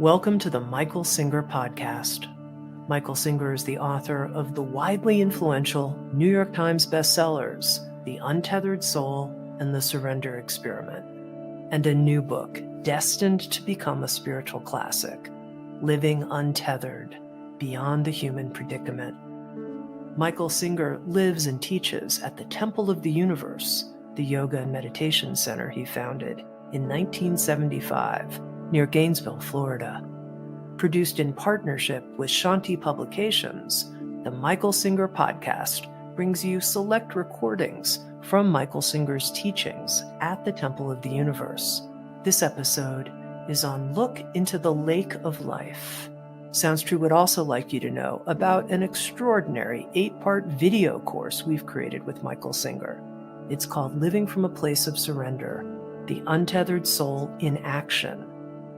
Welcome to the Michael Singer Podcast. Michael Singer is the author of the widely influential New York Times bestsellers, The Untethered Soul and The Surrender Experiment, and a new book destined to become a spiritual classic, Living Untethered, Beyond the Human Predicament. Michael Singer lives and teaches at the Temple of the Universe, the yoga and meditation center he founded in 1975 near Gainesville, Florida. Produced in partnership with Shanti Publications, the Michael Singer Podcast brings you select recordings from Michael Singer's teachings at the Temple of the Universe. This episode is on Look into the Lake of Life. Sounds True would also like you to know about an extraordinary 8-part video course we've created with Michael Singer. It's called Living from a Place of Surrender, The Untethered Soul in Action.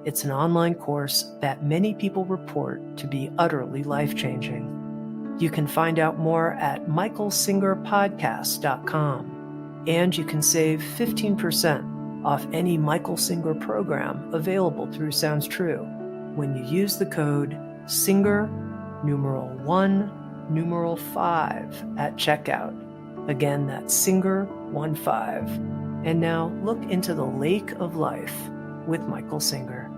It's an online course that many people report to be utterly life-changing. You can find out more at michaelsingerpodcast.com, and you can save 15% off any Michael Singer program available through Sounds True when you use the code SINGER 1 5 at checkout. Again, that's SINGER 15. And now look into the lake of life with Michael Singer.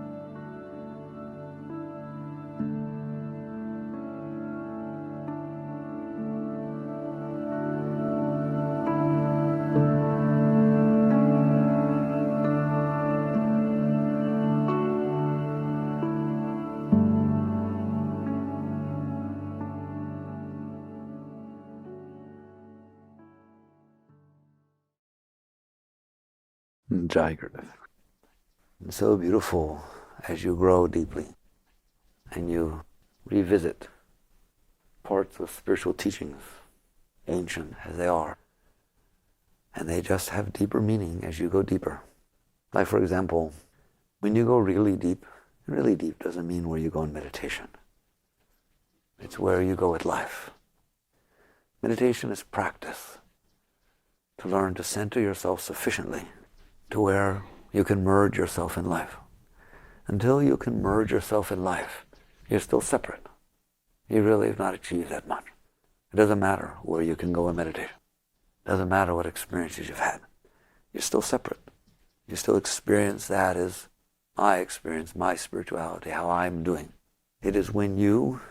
Jai Gurudev. So beautiful as you grow deeply and you revisit parts of spiritual teachings, ancient as they are, and they just have deeper meaning as you go deeper. Like, for example, when you go really deep doesn't mean where you go in meditation. It's where you go with life. Meditation is practice to learn to center yourself sufficiently to where you can merge yourself in life. Until you can merge yourself in life, you're still separate. You really have not achieved that much. It doesn't matter where you can go in meditation. It doesn't matter what experiences you've had. You're still separate. You still experience that as I experience my spirituality, how I'm doing. It is when you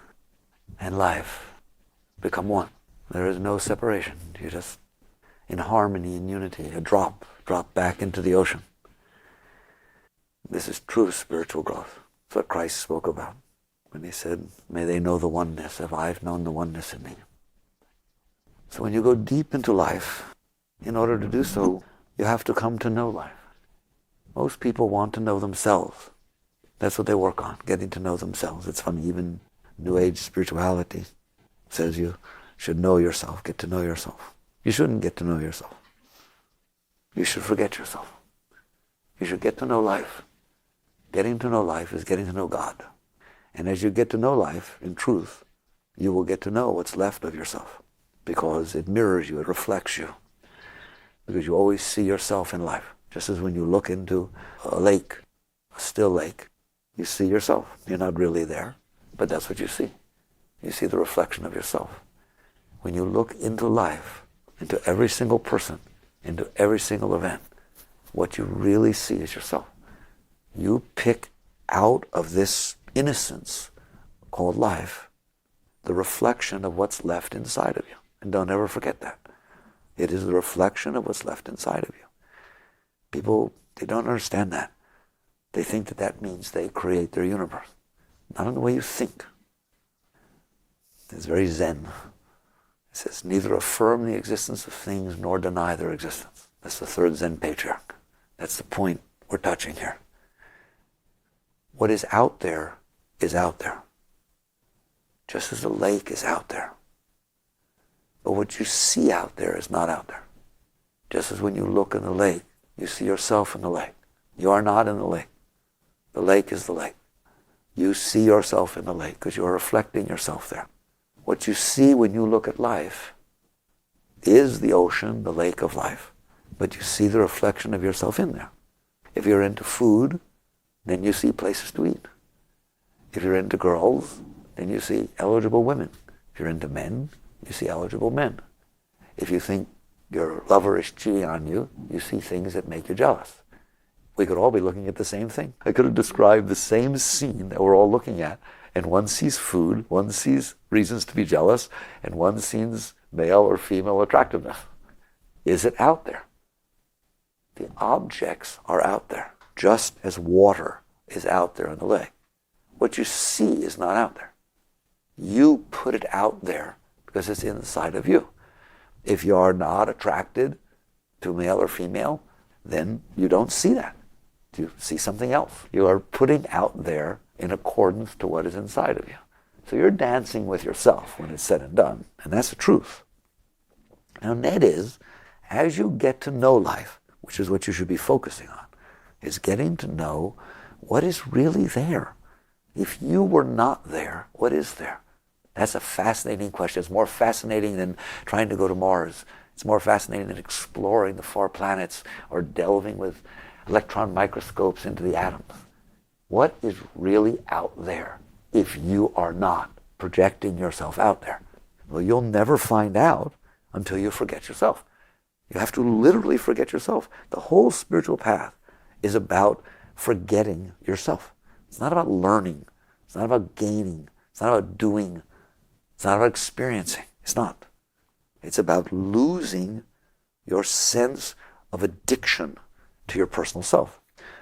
and life become one. There is no separation. You're just in harmony and unity, a drop back into the ocean. This is true spiritual growth. It's what Christ spoke about when he said, may they know the oneness as I've known the oneness in me. So when you go deep into life, in order to do so, you have to come to know life. Most people want to know themselves. That's what they work on, getting to know themselves. It's funny, even New Age spirituality says you should know yourself, get to know yourself. You shouldn't get to know yourself. You should forget yourself. You should get to know life. Getting to know life is getting to know God. And as you get to know life, in truth, you will get to know what's left of yourself, because it mirrors you, it reflects you. Because you always see yourself in life. Just as when you look into a lake, a still lake, you see yourself. You're not really there, but that's what you see. You see the reflection of yourself. When you look into life, into every single person, into every single event, what you really see is yourself. You pick out of this innocence called life the reflection of what's left inside of you. And don't ever forget that. It is the reflection of what's left inside of you. People, they don't understand that. They think that that means they create their universe. Not in the way you think. It's very Zen. It says, neither affirm the existence of things nor deny their existence. That's the third Zen patriarch. That's the point we're touching here. What is out there is out there. Just as the lake is out there. But what you see out there is not out there. Just as when you look in the lake, you see yourself in the lake. You are not in the lake. The lake is the lake. You see yourself in the lake because you are reflecting yourself there. What you see when you look at life is the ocean, the lake of life, but you see the reflection of yourself in there. If you're into food, then you see places to eat. If you're into girls, then you see eligible women. If you're into men, you see eligible men. If you think your lover is cheating on you, you see things that make you jealous. We could all be looking at the same thing. I could have described the same scene that we're all looking at, and one sees food, one sees reasons to be jealous, and one sees male or female attractiveness. Is it out there? The objects are out there, just as water is out there in the lake. What you see is not out there. You put it out there because it's inside of you. If you are not attracted to male or female, then you don't see that. You see something else. You are putting out there in accordance to what is inside of you. So you're dancing with yourself when it's said and done, and that's the truth. Now, net is, as you get to know life, which is what you should be focusing on, is getting to know what is really there. If you were not there, what is there? That's a fascinating question. It's more fascinating than trying to go to Mars. It's more fascinating than exploring the far planets or delving with electron microscopes into the atoms. What is really out there if you are not projecting yourself out there? Well, you'll never find out until you forget yourself. You have to literally forget yourself. The whole spiritual path is about forgetting yourself. It's not about learning. It's not about gaining. It's not about doing. It's not about experiencing. It's not. It's about losing your sense of addiction to your personal self.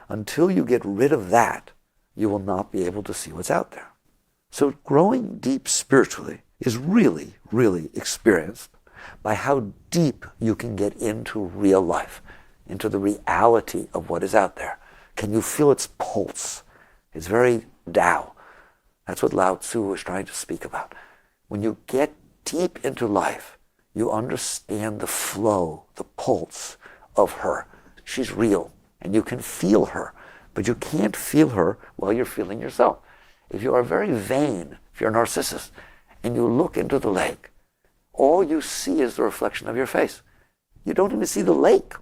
Until you get rid of that, you will not be able to see what's out there. So growing deep spiritually is really, really experienced by how deep you can get into real life, into the reality of what is out there. Can you feel its pulse? It's very Tao. That's what Lao Tzu was trying to speak about. When you get deep into life, you understand the flow, the pulse of her. She's real, and you can feel her, but you can't feel her while you're feeling yourself. If you are very vain, if you're a narcissist, and you look into the lake, all you see is the reflection of your face. You don't even see the lake.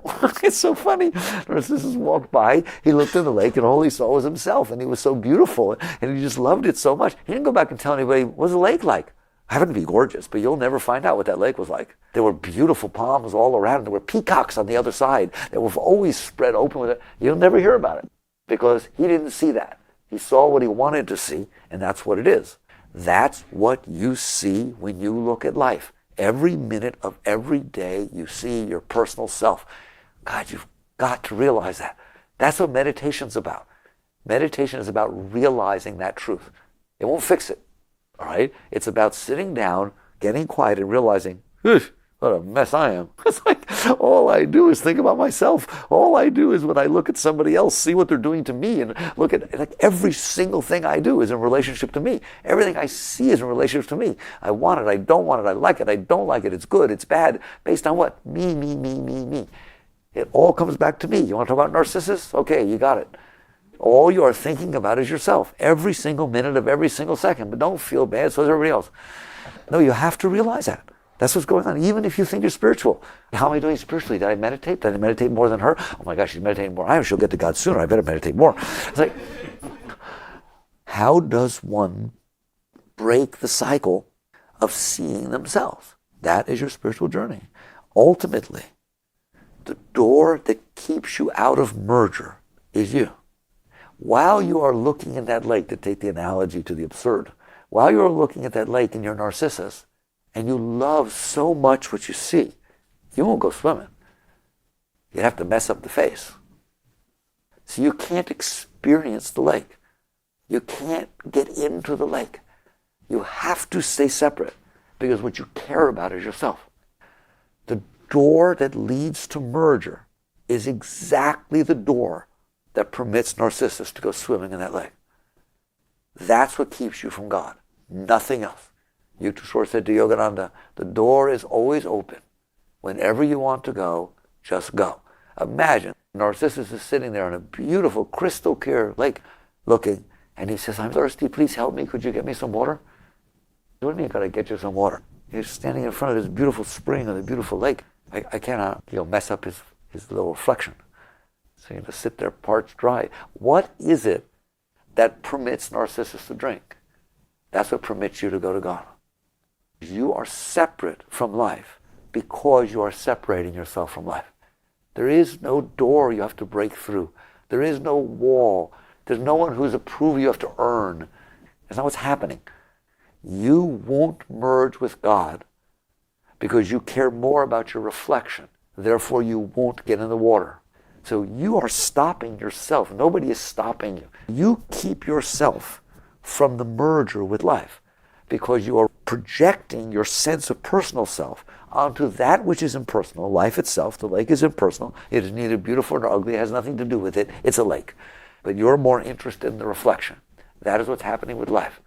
It's so funny. Narcissus walked by, he looked in the lake, and all he saw was himself, and he was so beautiful, and he just loved it so much. He didn't go back and tell anybody, what was the lake like? It happened to be gorgeous, but you'll never find out what that lake was like. There were beautiful palms all around, and there were peacocks on the other side that were always spread open with it. You'll never hear about it, because he didn't see that. He saw what he wanted to see, and that's what it is. That's what you see when you look at life. Every minute of every day, you see your personal self. God, you've got to realize that. That's what meditation's about. Meditation is about realizing that truth. It won't fix it, all right? It's about sitting down, getting quiet, and realizing, what a mess I am. It's like, all I do is think about myself. All I do is when I look at somebody else, see what they're doing to me, and look at, like, every single thing I do is in relationship to me. Everything I see is in relationship to me. I want it, I don't want it, I like it, I don't like it, it's good, it's bad, based on what? Me, me, me, me, me. It all comes back to me. You want to talk about Narcissus? Okay, you got it. All you are thinking about is yourself, every single minute of every single second, but don't feel bad, so does everybody else. No, you have to realize that. That's what's going on, even if you think you're spiritual. How am I doing spiritually? Did I meditate? Did I meditate more than her? Oh my gosh, she's meditating more. I know she'll get to God sooner. I better meditate more. It's like, how does one break the cycle of seeing themselves? That is your spiritual journey. Ultimately, the door that keeps you out of merger is you. While you are looking in that lake, to take the analogy to the absurd, while you are looking at that lake and you're Narcissus, and you love so much what you see, you won't go swimming. You'd have to mess up the face. So you can't experience the lake. You can't get into the lake. You have to stay separate, because what you care about is yourself. The door that leads to merger is exactly the door that permits Narcissus to go swimming in that lake. That's what keeps you from God, nothing else. Yukteswar said to Yogananda, the door is always open. Whenever you want to go, just go. Imagine Narcissus is sitting there in a beautiful crystal clear lake looking, and he says, I'm thirsty, please help me, could you get me some water? What do you mean, gotta get you some water? He's standing in front of this beautiful spring and a beautiful lake. I cannot, mess up his little reflection. So you're gonna sit there parched dry. What is it that permits Narcissus to drink. That's what permits you to go to God. You are separate from life because you are separating yourself from life. There is no door you have to break through. There is no wall. There's no one whose approval you have to earn. That's not what's happening. You won't merge with God because you care more about your reflection. Therefore, you won't get in the water. So you are stopping yourself. Nobody is stopping you. You keep yourself from the merger with life because you are projecting your sense of personal self onto that which is impersonal, life itself. The lake is impersonal. It is neither beautiful nor ugly. It has nothing to do with it. It's a lake. But you're more interested in the reflection. That is what's happening with life.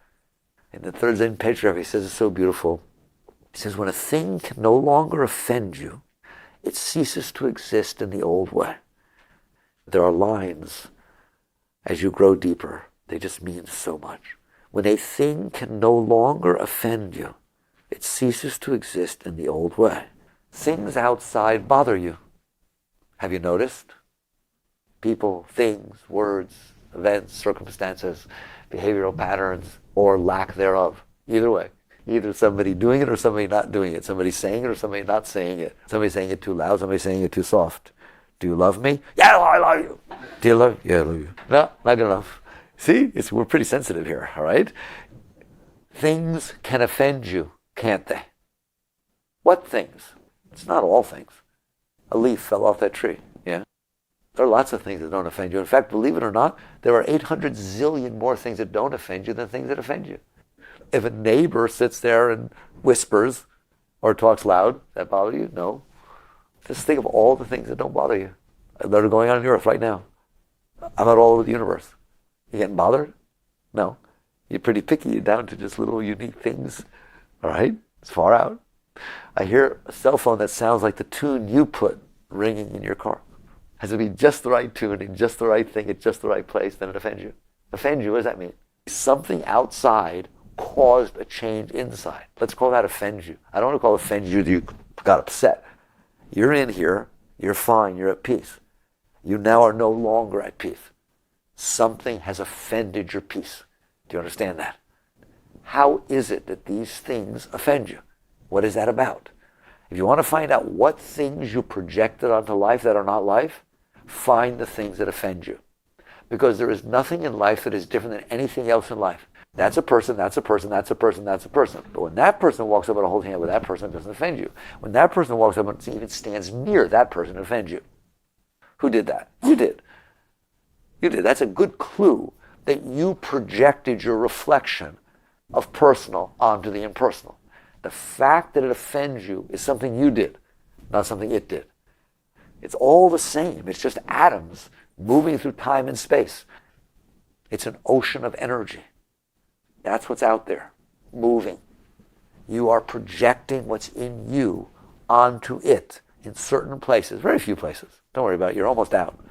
In the third Zen Patriarch, he says it's so beautiful. He says, when a thing can no longer offend you, it ceases to exist in the old way. There are lines as you grow deeper. They just mean so much. When a thing can no longer offend you, it ceases to exist in the old way. Things outside bother you. Have you noticed? People, things, words, events, circumstances, behavioral patterns, or lack thereof. Either way. Either somebody doing it or somebody not doing it. Somebody saying it or somebody not saying it. Somebody saying it too loud, somebody saying it too soft. Do you love me? Yeah, I love you. Do you love? Yeah, I love you. No, not good enough. See, we're pretty sensitive here, all right? Things can offend you, can't they? What things? It's not all things. A leaf fell off that tree, yeah? There are lots of things that don't offend you. In fact, believe it or not, there are 800 zillion more things that don't offend you than things that offend you. If a neighbor sits there and whispers or talks loud, that bother you? No. Just think of all the things that don't bother you, that are going on in earth right now. I'm not all over the universe. You getting bothered? No. You're pretty picky. You're down to just little unique things. All right? It's far out. I hear a cell phone that sounds like the tune you put ringing in your car. Has to be just the right tune and just the right thing at just the right place, then it offends you. Offend you, what does that mean? Something outside caused a change inside. Let's call that offend you. I don't want to call offend you that you got upset. You're in here, you're fine, you're at peace. You now are no longer at peace. Something has offended your peace. Do you understand that? How is it that these things offend you? What is that about? If you want to find out what things you projected onto life that are not life, find the things that offend you. Because there is nothing in life that is different than anything else in life. That's a person, that's a person, that's a person, that's a person. But when that person walks up and holds hand with that person, it doesn't offend you. When that person walks up and even stands near that person, it offends you. Who did that? You did. You did. That's a good clue that you projected your reflection of personal onto the impersonal. The fact that it offends you is something you did, not something it did. It's all the same. It's just atoms moving through time and space. It's an ocean of energy. That's what's out there, moving. You are projecting what's in you onto it in certain places, very few places. Don't worry about it. You're almost out.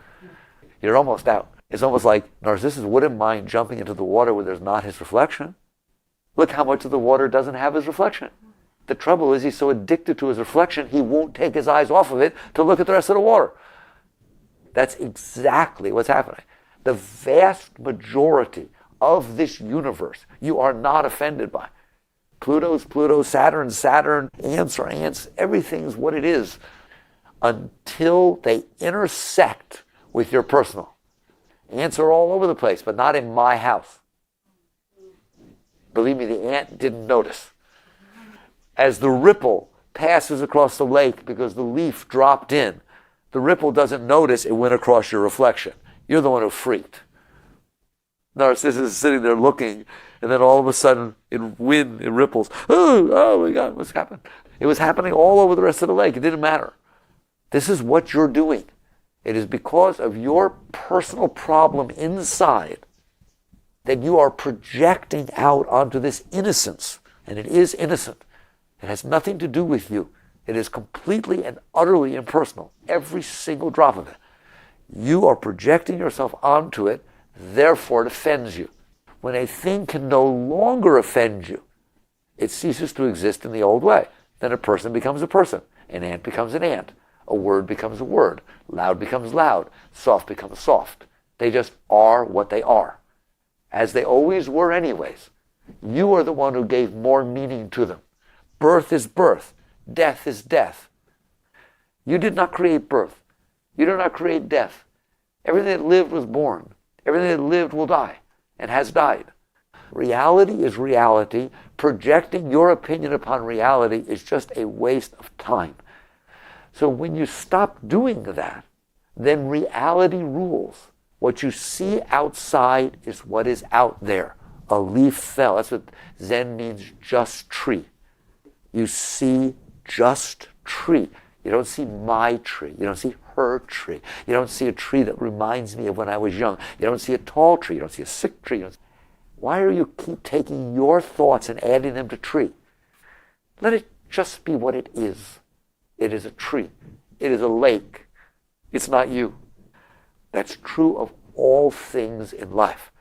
You're almost out. It's almost like Narcissus wouldn't mind jumping into the water where there's not his reflection. Look how much of the water doesn't have his reflection. The trouble is he's so addicted to his reflection, he won't take his eyes off of it to look at the rest of the water. That's exactly what's happening. The vast majority of this universe you are not offended by. Pluto's Pluto, Saturn's Saturn, ants are ants, everything's what it is until they intersect with your personal. Ants are all over the place, but not in my house. Believe me, the ant didn't notice. As the ripple passes across the lake because the leaf dropped in, the ripple doesn't notice it went across your reflection. You're the one who freaked. Narcissus is sitting there looking, and then all of a sudden, in wind, it ripples. Oh my God, what's happened? It was happening all over the rest of the lake. It didn't matter. This is what you're doing. It is because of your personal problem inside that you are projecting out onto this innocence. And it is innocent. It has nothing to do with you. It is completely and utterly impersonal. Every single drop of it. You are projecting yourself onto it, therefore it offends you. When a thing can no longer offend you, it ceases to exist in the old way. Then a person becomes a person. An ant becomes an ant. A word becomes a word. Loud becomes loud. Soft becomes soft. They just are what they are. as they always were anyways. You are the one who gave more meaning to them. Birth is birth. Death is death. You did not create birth. You did not create death. Everything that lived was born. Everything that lived will die and has died. Reality is reality. Projecting your opinion upon reality is just a waste of time. So when you stop doing that, then reality rules. What you see outside is what is out there. A leaf fell. That's what Zen means, just tree. You see just tree. You don't see my tree. You don't see her tree. You don't see a tree that reminds me of when I was young. You don't see a tall tree. You don't see a sick tree. Why are you keep taking your thoughts and adding them to tree? Let it just be what it is. It is a tree. It is a lake. It's not you. That's true of all things in life.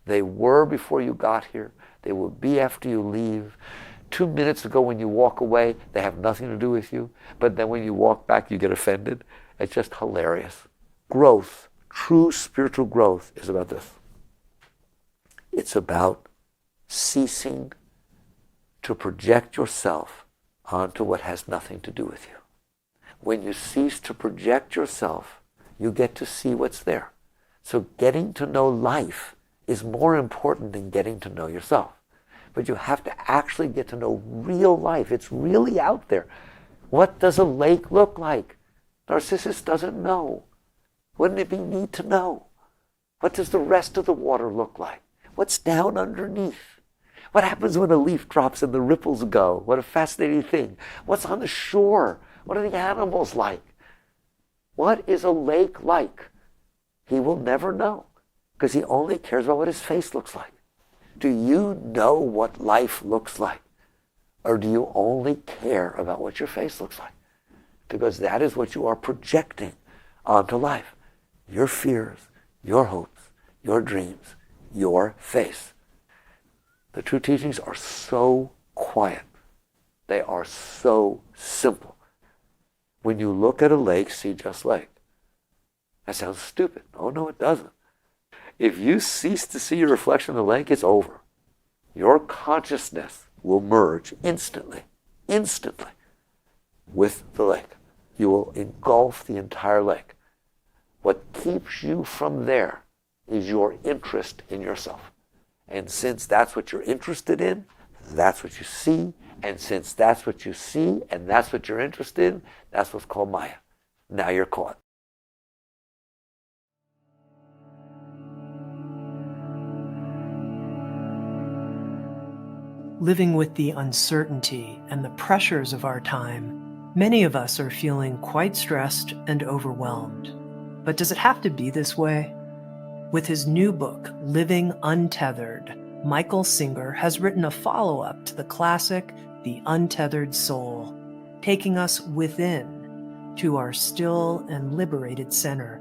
They were before you got here. They will be after you leave. 2 minutes ago when you walk away, they have nothing to do with you. But then when you walk back, you get offended. It's just hilarious. Growth, true spiritual growth is about this. It's about ceasing to project yourself onto what has nothing to do with you. When you cease to project yourself, you get to see what's there. So getting to know life is more important than getting to know yourself. But you have to actually get to know real life. It's really out there. What does a lake look like? Narcissus doesn't know. Wouldn't it be neat to know? What does the rest of the water look like? What's down underneath? What happens when a leaf drops and the ripples go? What a fascinating thing. What's on the shore? What are the animals like? What is a lake like? He will never know, because he only cares about what his face looks like. Do you know what life looks like? Or do you only care about what your face looks like? Because that is what you are projecting onto life. Your fears, your hopes, your dreams, your face. The true teachings are so quiet. They are so simple. When you look at a lake, see just lake. That sounds stupid. Oh no, it doesn't. If you cease to see your reflection in the lake, it's over. Your consciousness will merge instantly with the lake. You will engulf the entire lake. What keeps you from there is your interest in yourself. And since that's what you're interested in, that's what you see. And since that's what you see and that's what you're interested in, that's what's called Maya. Now you're caught. Living with the uncertainty and the pressures of our time, many of us are feeling quite stressed and overwhelmed. But does it have to be this way? With his new book, Living Untethered, Michael Singer has written a follow-up to the classic, The Untethered Soul, taking us within to our still and liberated center.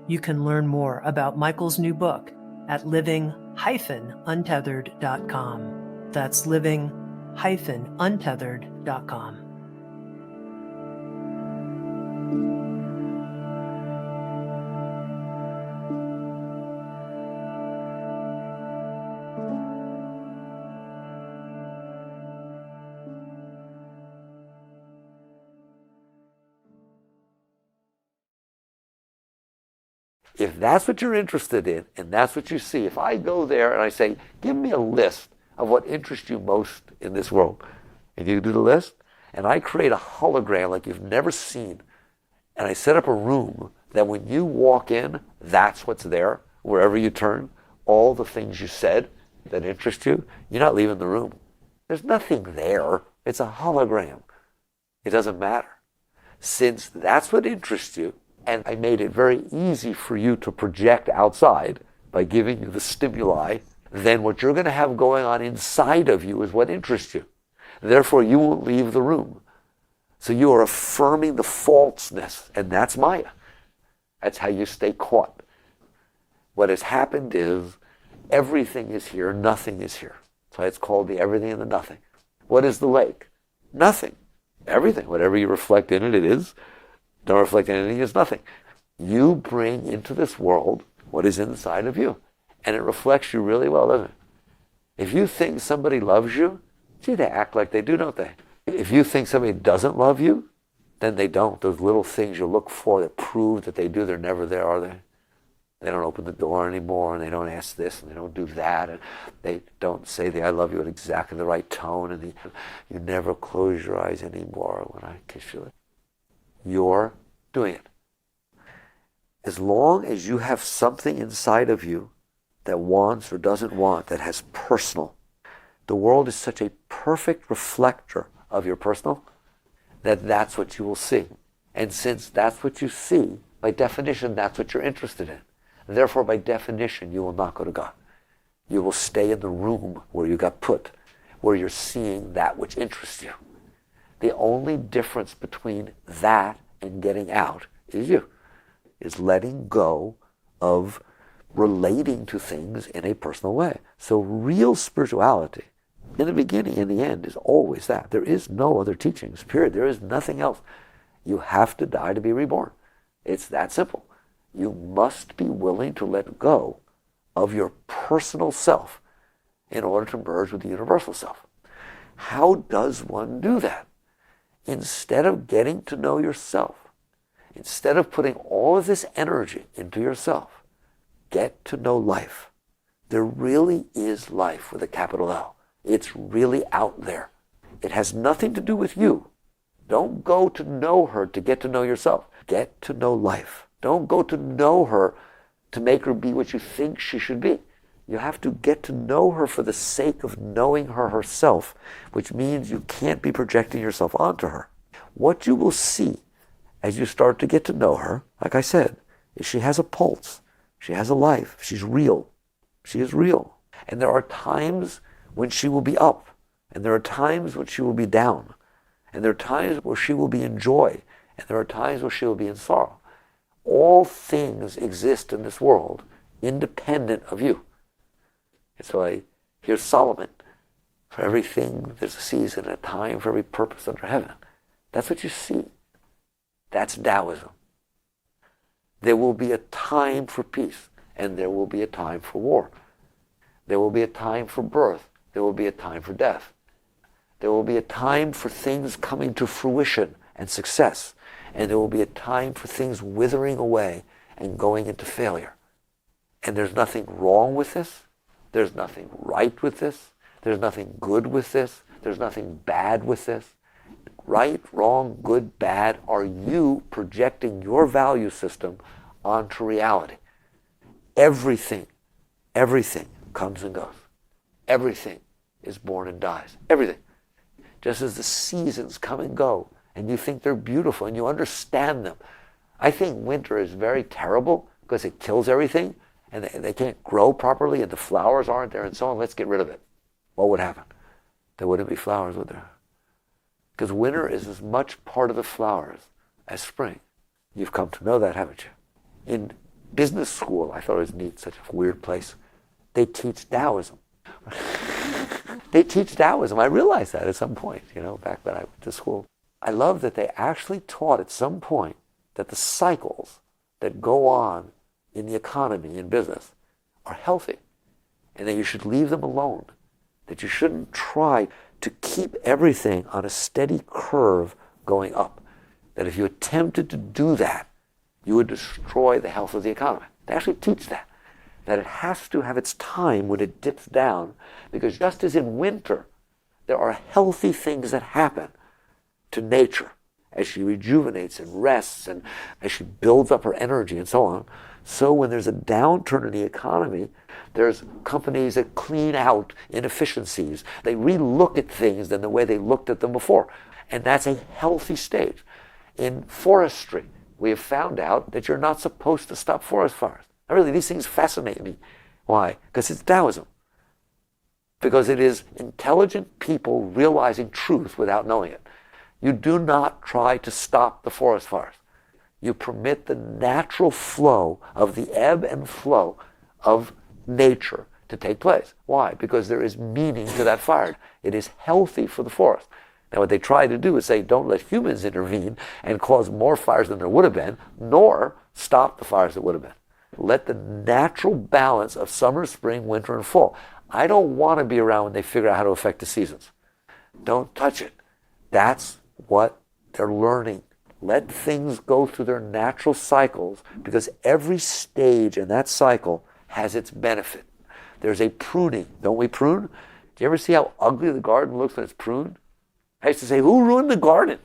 You can learn more about Michael's new book at living-untethered.com. That's living-untethered.com. If that's what you're interested in, and that's what you see, if I go there and I say, give me a list of what interests you most in this world, and you do the list, and I create a hologram like you've never seen, and I set up a room that when you walk in, that's what's there, wherever you turn, all the things you said that interest you, you're not leaving the room. There's nothing there. It's a hologram. It doesn't matter. Since that's what interests you, and I made it very easy for you to project outside by giving you the stimuli, then what you're going to have going on inside of you is what interests you. Therefore, you won't leave the room. So you are affirming the falseness, and that's Maya. That's how you stay caught. What has happened is everything is here, nothing is here. So it's called the everything and the nothing. What is the lake? Nothing. Everything. Whatever you reflect in it, it is. Don't reflect anything, it's nothing. You bring into this world what is inside of you. And it reflects you really well, doesn't it? If you think somebody loves you, see, they act like they do, don't they? If you think somebody doesn't love you, then they don't. Those little things you look for that prove that they do, they're never there, are they? They don't open the door anymore, and they don't ask this, and they don't do that, and they don't say the I love you at exactly the right tone, and you never close your eyes anymore when I kiss you. You're doing it. As long as you have something inside of you that wants or doesn't want, that has personal, the world is such a perfect reflector of your personal that that's what you will see. And since that's what you see, by definition, that's what you're interested in. And therefore, by definition, you will not go to God. You will stay in the room where you got put, where you're seeing that which interests you. The only difference between that and getting out is you, is letting go of relating to things in a personal way. So real spirituality, in the beginning and the end, is always that. There is no other teachings, period. There is nothing else. You have to die to be reborn. It's that simple. You must be willing to let go of your personal self in order to merge with the universal self. How does one do that? Instead of getting to know yourself, instead of putting all of this energy into yourself, get to know life. There really is life with a capital L. It's really out there. It has nothing to do with you. Don't go to know her to get to know yourself. Get to know life. Don't go to know her to make her be what you think she should be. You have to get to know her for the sake of knowing her herself, which means you can't be projecting yourself onto her. What you will see as you start to get to know her, like I said, is she has a pulse. She has a life. She's real. She is real. And there are times when she will be up, and there are times when she will be down, and there are times where she will be in joy, and there are times where she will be in sorrow. All things exist in this world independent of you. And so I hear Solomon, for everything there's a season and a time for every purpose under heaven. That's what you see. That's Taoism. There will be a time for peace, and there will be a time for war. There will be a time for birth. There will be a time for death. There will be a time for things coming to fruition and success. And there will be a time for things withering away and going into failure. And there's nothing wrong with this. There's nothing right with this. There's nothing good with this. There's nothing bad with this. Right, wrong, good, bad are you projecting your value system onto reality. Everything comes and goes. Everything is born and dies. Everything. Just as the seasons come and go, and you think they're beautiful, and you understand them. I think winter is very terrible because it kills everything, and they can't grow properly, and the flowers aren't there, and so on. Let's get rid of it. What would happen? There wouldn't be flowers, would there? Because winter is as much part of the flowers as spring. You've come to know that, haven't you? In business school, I thought it was neat, such a weird place. They teach Taoism. They teach Taoism. I realized that at some point, back when I went to school. I love that they actually taught at some point that the cycles that go on in the economy, in business, are healthy, and that you should leave them alone, that you shouldn't try to keep everything on a steady curve going up, that if you attempted to do that, you would destroy the health of the economy. They actually teach that it has to have its time when it dips down, because just as in winter, there are healthy things that happen to nature as she rejuvenates and rests and as she builds up her energy and so on. So when there's a downturn in the economy, there's companies that clean out inefficiencies. They re-look at things than the way they looked at them before. And that's a healthy stage. In forestry, we have found out that you're not supposed to stop forest fires. Now, really, these things fascinate me. Why? Because it's Taoism. Because it is intelligent people realizing truth without knowing it. You do not try to stop the forest fires. You permit the natural flow of the ebb and flow of nature to take place. Why? Because there is meaning to that fire. It is healthy for the forest. Now what they try to do is say, don't let humans intervene and cause more fires than there would have been, nor stop the fires that would have been. Let the natural balance of summer, spring, winter, and fall. I don't want to be around when they figure out how to affect the seasons. Don't touch it. That's what they're learning. Let things go through their natural cycles, because every stage in that cycle has its benefit. There's a pruning. Don't we prune? Do you ever see how ugly the garden looks when it's pruned? I used to say, who ruined the garden?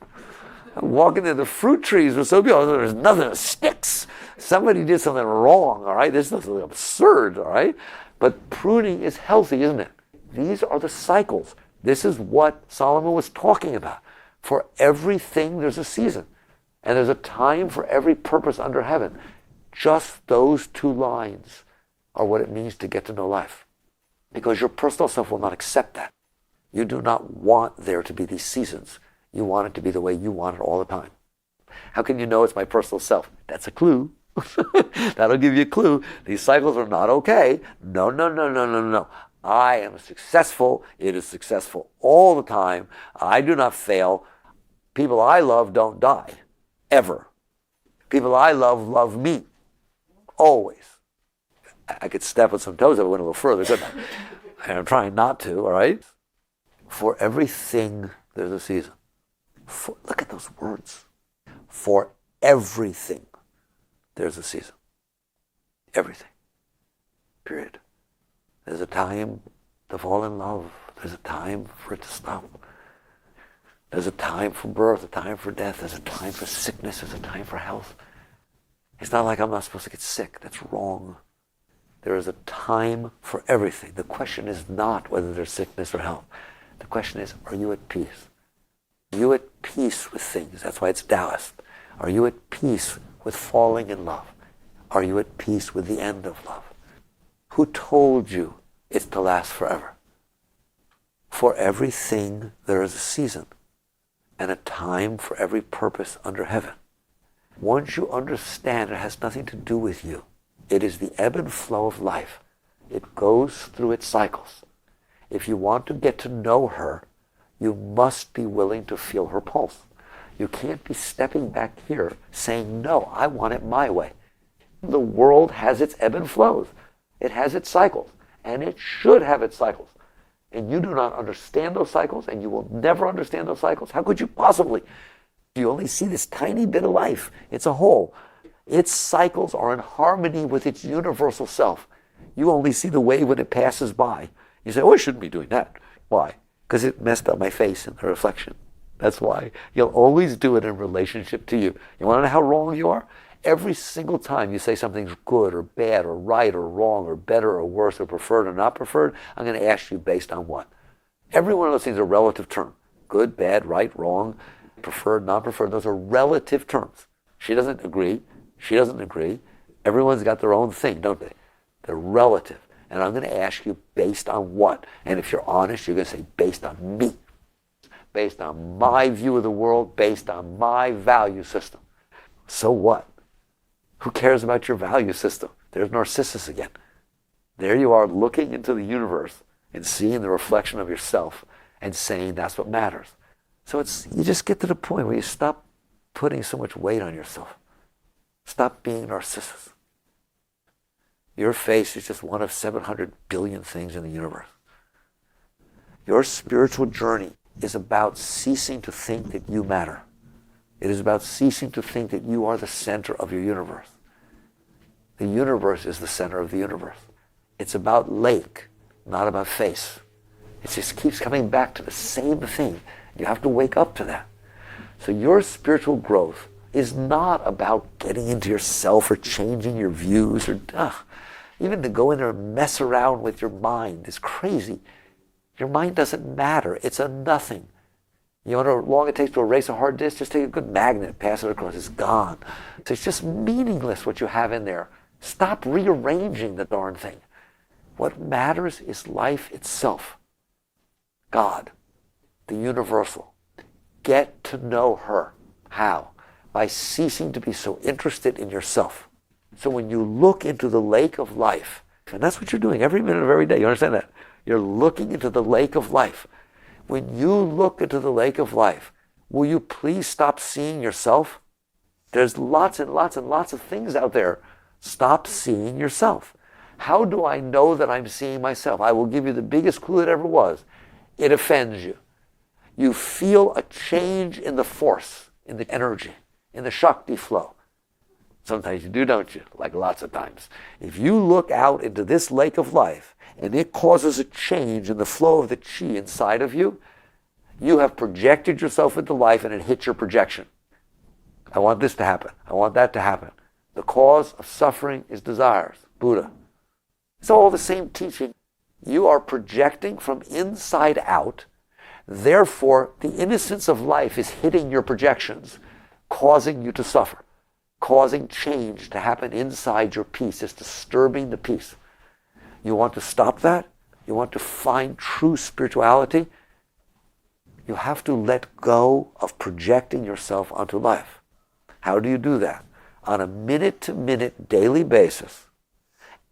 I'm walking in, the fruit trees were so beautiful, there's nothing that sticks. Somebody did something wrong, all right? This is something absurd, all right? But pruning is healthy, isn't it? These are the cycles. This is what Solomon was talking about. For everything, there's a season. And there's a time for every purpose under heaven. Just those two lines are what it means to get to know life. Because your personal self will not accept that. You do not want there to be these seasons. You want it to be the way you want it all the time. How can you know it's my personal self? That's a clue. That'll give you a clue. These cycles are not okay. No, no, no, no, no, no. I am successful. It is successful all the time. I do not fail. People I love don't die. Ever. People I love me. Always. I could step on some toes if I went a little further, couldn't I? And I'm trying not to, all right? For everything, there's a season. Look at those words. For everything, there's a season. Everything. Period. There's a time to fall in love. There's a time for it to stop. There's a time for birth, a time for death. There's a time for sickness. There's a time for health. It's not like I'm not supposed to get sick. That's wrong. There is a time for everything. The question is not whether there's sickness or health. The question is, are you at peace? Are you at peace with things? That's why it's Taoist. Are you at peace with falling in love? Are you at peace with the end of love? Who told you it's to last forever? For everything there is a season and a time for every purpose under heaven. Once you understand it has nothing to do with you, it is the ebb and flow of life. It goes through its cycles. If you want to get to know her, you must be willing to feel her pulse. You can't be stepping back here saying, no, I want it my way. The world has its ebb and flows. It has its cycles, and it should have its cycles. And you do not understand those cycles, and you will never understand those cycles. How could you possibly? You only see this tiny bit of life. It's a whole. Its cycles are in harmony with its universal self. You only see the wave when it passes by. You say, oh, I shouldn't be doing that. Why? Because it messed up my face in the reflection. That's why. You'll always do it in relationship to you. You want to know how wrong you are? Every single time you say something's good or bad or right or wrong or better or worse or preferred or not preferred, I'm going to ask you based on what? Every one of those things are a relative term. Good, bad, right, wrong, preferred, not preferred. Those are relative terms. She doesn't agree. She doesn't agree. Everyone's got their own thing, don't they? They're relative. And I'm going to ask you based on what? And if you're honest, you're going to say based on me. Based on my view of the world, based on my value system. So what? Who cares about your value system? There's Narcissus again. There you are looking into the universe and seeing the reflection of yourself and saying that's what matters. So you just get to the point where you stop putting so much weight on yourself. Stop being Narcissus. Your face is just one of 700 billion things in the universe. Your spiritual journey is about ceasing to think that you matter. It is about ceasing to think that you are the center of your universe. The universe is the center of the universe. It's about lake, not about face. It just keeps coming back to the same thing. You have to wake up to that. So your spiritual growth is not about getting into yourself or changing your views or even to go in there and mess around with your mind is crazy. Your mind doesn't matter. It's a nothing. You know how long it takes to erase a hard disk? Just take a good magnet, pass it across, it's gone. So it's just meaningless what you have in there. Stop rearranging the darn thing. What matters is life itself. God, the universal. Get to know her. How? By ceasing to be so interested in yourself. So when you look into the lake of life, and that's what you're doing every minute of every day, you understand that? You're looking into the lake of life. When you look into the lake of life, will you please stop seeing yourself? There's lots and lots and lots of things out there Stop seeing yourself. How do I know that I'm seeing myself? I will give you the biggest clue that ever was. It offends you. You feel a change in the force, in the energy, in the Shakti flow. Sometimes you do, don't you? Like lots of times. If you look out into this lake of life and it causes a change in the flow of the chi inside of you, you have projected yourself into life and it hits your projection. I want this to happen. I want that to happen. The cause of suffering is desires. Buddha. It's all the same teaching. You are projecting from inside out. Therefore, the innocence of life is hitting your projections, causing you to suffer, causing change to happen inside your peace. It's disturbing the peace. You want to stop that? You want to find true spirituality? You have to let go of projecting yourself onto life. How do you do that? On a minute-to-minute daily basis,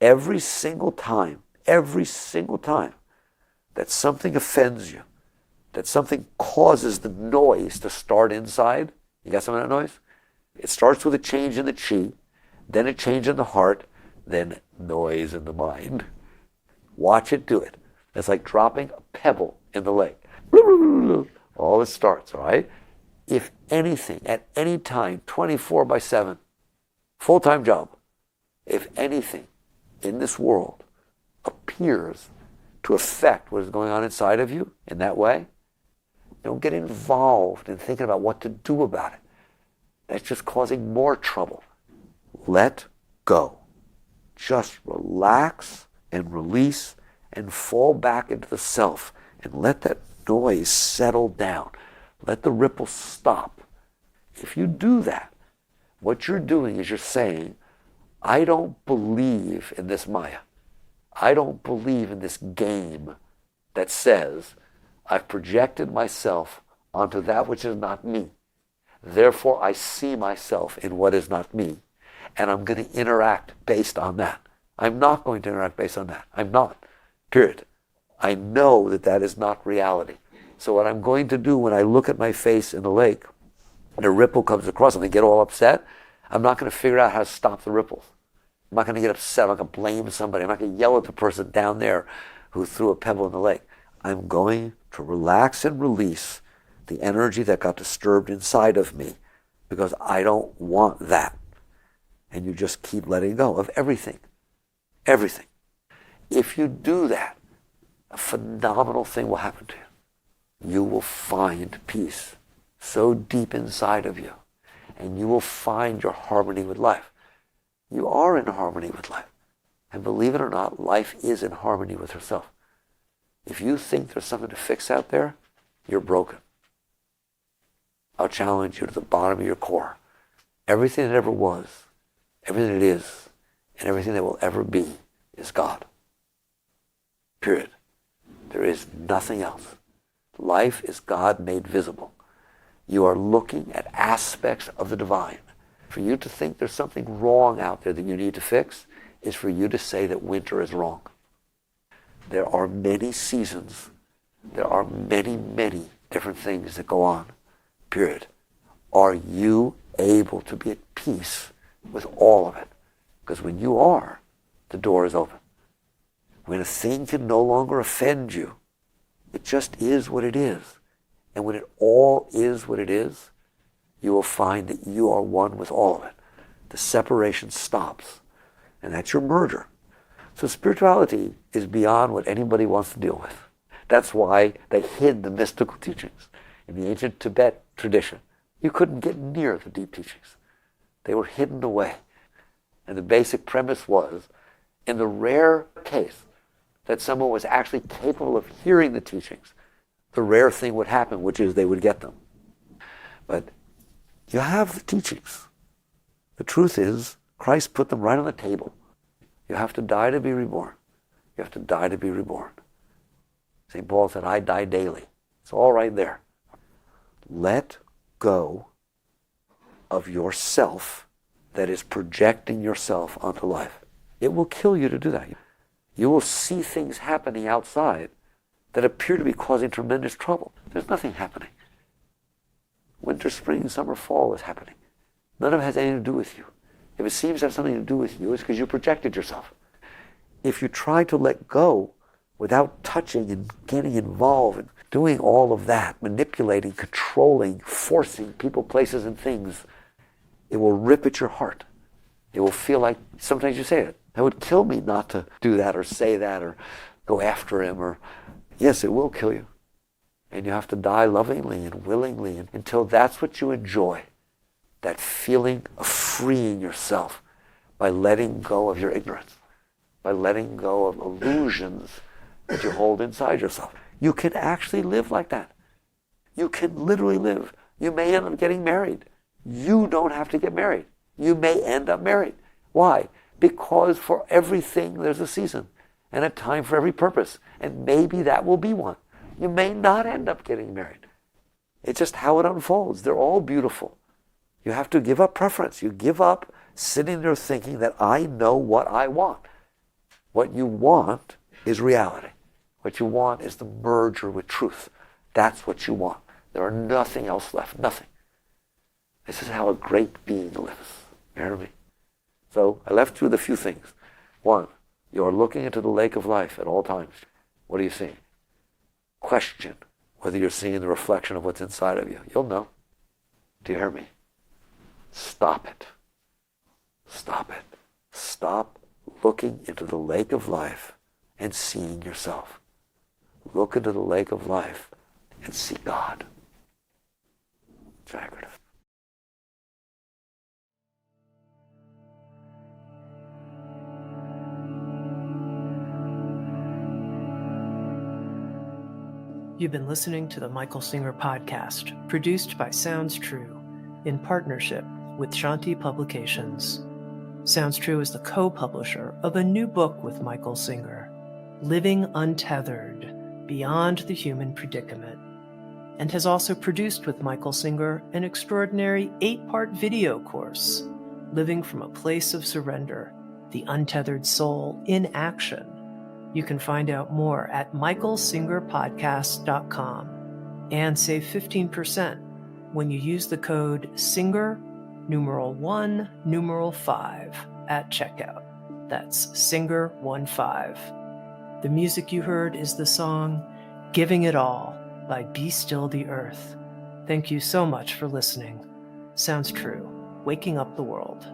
every single time that something offends you, that something causes the noise to start inside, you got some of that noise? It starts with a change in the chi, then a change in the heart, then noise in the mind. Watch it do it. It's like dropping a pebble in the lake. All it starts, all right? If anything, at any time, 24/7, full-time job, if anything in this world appears to affect what is going on inside of you in that way, don't get involved in thinking about what to do about it. That's just causing more trouble. Let go. Just relax and release and fall back into the self and let that noise settle down. Let the ripples stop. If you do that, what you're doing is you're saying, I don't believe in this Maya. I don't believe in this game that says I've projected myself onto that which is not me. Therefore, I see myself in what is not me. And I'm going to interact based on that. I'm not going to interact based on that. I'm not. Period. I know that that is not reality. So what I'm going to do when I look at my face in the lake and a ripple comes across and I get all upset, I'm not going to figure out how to stop the ripples. I'm not going to get upset. I'm not going to blame somebody. I'm not going to yell at the person down there who threw a pebble in the lake. I'm going to relax and release the energy that got disturbed inside of me because I don't want that. And you just keep letting go of everything. Everything. If you do that, a phenomenal thing will happen to you. You will find peace so deep inside of you, and you will find your harmony with life. You are in harmony with life. And believe it or not, life is in harmony with herself. If you think there's something to fix out there, you're broken. I'll challenge you to the bottom of your core. Everything that ever was, everything that is, and everything that will ever be is God. Period. There is nothing else. Life is God made visible. You are looking at aspects of the divine. For you to think there's something wrong out there that you need to fix is for you to say that winter is wrong. There are many seasons. There are many, many different things that go on. Period. Are you able to be at peace with all of it? Because when you are, the door is open. When a thing can no longer offend you, it just is what it is. And when it all is what it is, you will find that you are one with all of it. The separation stops. And that's your merger. So spirituality is beyond what anybody wants to deal with. That's why they hid the mystical teachings. In the ancient Tibet tradition, you couldn't get near the deep teachings. They were hidden away. And the basic premise was, in the rare case that someone was actually capable of hearing the teachings, the rare thing would happen, which is they would get them. But you have the teachings. The truth is, Christ put them right on the table. You have to die to be reborn. You have to die to be reborn. St. Paul said, I die daily. It's all right there. Let go of yourself that is projecting yourself onto life. It will kill you to do that. You will see things happening outside that appear to be causing tremendous trouble. There's nothing happening. Winter, spring, summer, fall is happening. None of it has anything to do with you. If it seems to have something to do with you, it's because you projected yourself. If you try to let go without touching and getting involved and doing all of that, manipulating, controlling, forcing people, places, and things, it will rip at your heart. It will feel like, sometimes you say it, it would kill me not to do that or say that or go after him, or yes, it will kill you. And you have to die lovingly and willingly until that's what you enjoy, that feeling of freeing yourself by letting go of your ignorance, by letting go of illusions that you hold inside yourself. You can actually live like that. You can literally live. You may end up getting married. You don't have to get married. You may end up married. Why? Because for everything there's a season and a time for every purpose. And maybe that will be one. You may not end up getting married. It's just how it unfolds. They're all beautiful. You have to give up preference. You give up sitting there thinking that I know what I want. What you want is reality. What you want is the merger with truth. That's what you want. There are nothing else left. Nothing. This is how a great being lives. You hear me? So I left you with a few things. One, you are looking into the lake of life at all times. What are you seeing? Question whether you're seeing the reflection of what's inside of you. You'll know. Do you hear me? Stop it. Stop it. Stop looking into the lake of life and seeing yourself. Look into the lake of life and see God. Jagged. You've been listening to the Michael Singer Podcast, produced by Sounds True, in partnership with Shanti Publications. Sounds True is the co-publisher of a new book with Michael Singer, Living Untethered, Beyond the Human Predicament, and has also produced with Michael Singer an extraordinary 8-part video course, Living from a Place of Surrender, The Untethered Soul in Action. You can find out more at michaelsingerpodcast.com and save 15% when you use the code SINGER 1 5 at checkout. That's SINGER15. The music you heard is the song Giving It All by Be Still the Earth. Thank you so much for listening. Sounds True, waking up the world.